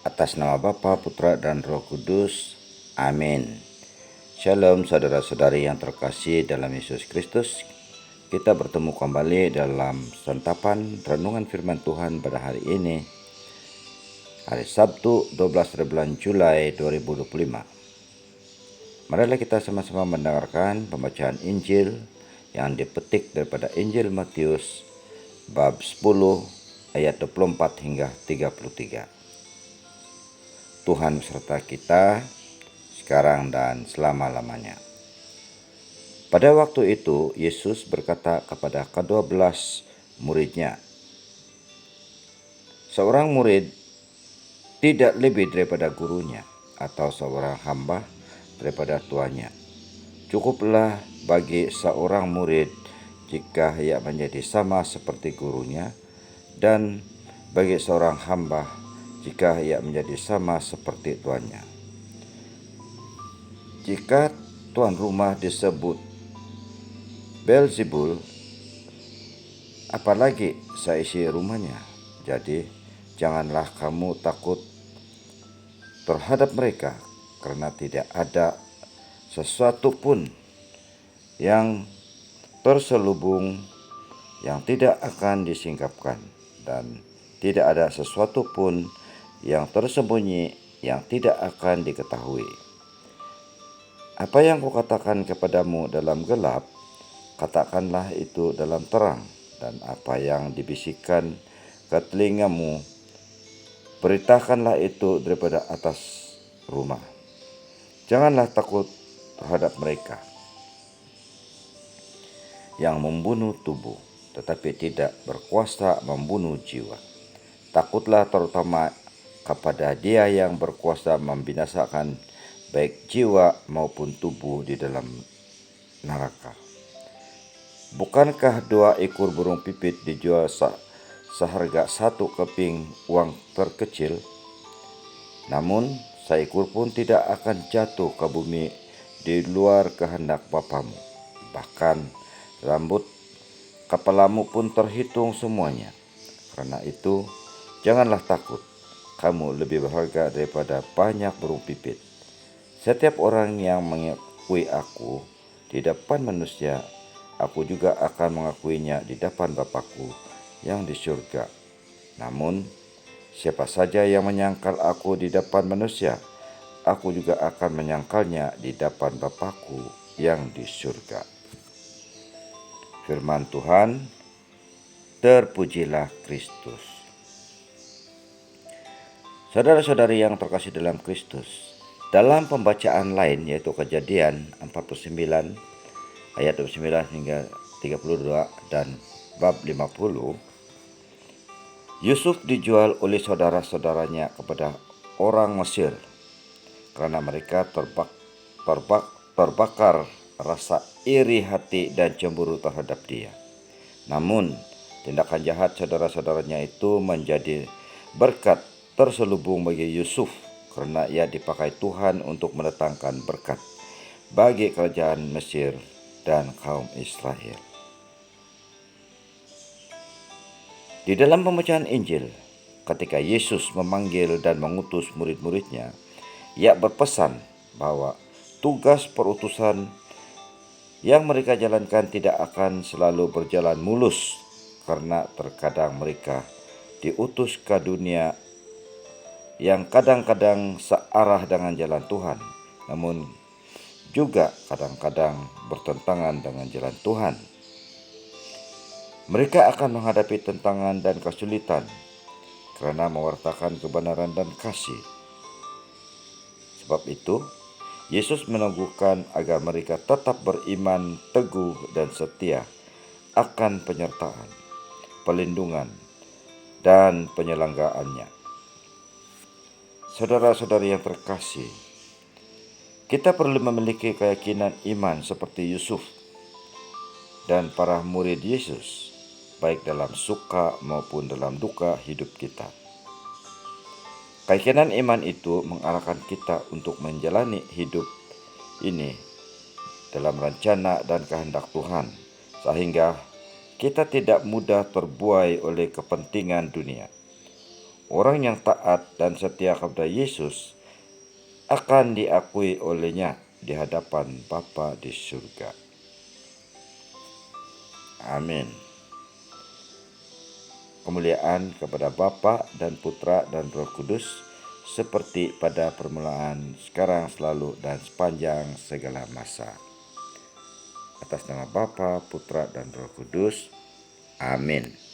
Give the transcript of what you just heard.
Atas nama Bapa, Putra, dan Roh Kudus. Amin. Shalom saudara-saudari yang terkasih dalam Yesus Kristus. Kita bertemu kembali dalam santapan renungan firman Tuhan pada hari ini, hari Sabtu 12 bulan Julai 2025. Marilah kita sama-sama mendengarkan pembacaan Injil yang dipetik daripada Injil Matius bab 10 ayat 24 hingga 33. Tuhan beserta kita sekarang dan selama-lamanya. Pada waktu itu Yesus berkata kepada ke-12 muridnya, seorang murid tidak lebih daripada gurunya, atau seorang hamba daripada tuannya. Cukuplah bagi seorang murid jika ia menjadi sama seperti gurunya, dan bagi seorang hamba jika ia menjadi sama seperti tuannya. Jika tuan rumah disebut Beelzebul, apalagi seisi rumahnya. Jadi janganlah kamu takut terhadap mereka, karena tidak ada sesuatu pun yang terselubung yang tidak akan disingkapkan, dan tidak ada sesuatu pun yang tersembunyi yang tidak akan diketahui. Apa yang kukatakan kepadamu dalam gelap, katakanlah itu dalam terang, dan apa yang dibisikkan ke telingamu, beritakanlah itu daripada atas rumah. Janganlah takut terhadap mereka yang membunuh tubuh, tetapi tidak berkuasa membunuh jiwa. Takutlah terutama kepada Dia yang berkuasa membinasakan baik jiwa maupun tubuh di dalam neraka. Bukankah 2 ekor burung pipit dijual seharga 1 keping uang terkecil? Namun seekor pun tidak akan jatuh ke bumi di luar kehendak Bapamu. Bahkan rambut kepalamu pun terhitung semuanya. Karena itu janganlah takut, kamu lebih berharga daripada banyak burung pipit. Setiap orang yang mengakui aku di depan manusia, aku juga akan mengakuinya di depan Bapa-Ku yang di surga. Namun, siapa saja yang menyangkal aku di depan manusia, aku juga akan menyangkalnya di depan Bapa-Ku yang di surga. Firman Tuhan, terpujilah Kristus. Saudara-saudari yang terkasih dalam Kristus, dalam pembacaan lain yaitu Kejadian 49 ayat 29 hingga 32 dan bab 50, Yusuf dijual oleh saudara-saudaranya kepada orang Mesir karena mereka terbakar rasa iri hati dan cemburu terhadap dia. Namun tindakan jahat saudara-saudaranya itu menjadi berkat terselubung bagi Yusuf, karena ia dipakai Tuhan untuk mendatangkan berkat bagi kerajaan Mesir dan kaum Israel. Di dalam pembacaan Injil, ketika Yesus memanggil dan mengutus murid-muridnya, ia berpesan bahwa tugas perutusan yang mereka jalankan tidak akan selalu berjalan mulus, karena terkadang mereka diutus ke dunia yang kadang-kadang searah dengan jalan Tuhan, namun juga kadang-kadang bertentangan dengan jalan Tuhan. Mereka akan menghadapi tantangan dan kesulitan karena mewartakan kebenaran dan kasih. Sebab itu, Yesus meneguhkan agar mereka tetap beriman teguh dan setia akan penyertaan, pelindungan, dan penyelenggaraannya. Saudara-saudari yang terkasih, kita perlu memiliki keyakinan iman seperti Yusuf dan para murid Yesus, baik dalam suka maupun dalam duka hidup kita. Keyakinan iman itu mengarahkan kita untuk menjalani hidup ini dalam rencana dan kehendak Tuhan, sehingga kita tidak mudah terbuai oleh kepentingan dunia. Orang yang taat dan setia kepada Yesus akan diakui olehnya di hadapan Bapa di surga. Amin. Kemuliaan kepada Bapa dan Putra dan Roh Kudus, seperti pada permulaan, sekarang, selalu, dan sepanjang segala masa. Atas nama Bapa, Putra, dan Roh Kudus. Amin.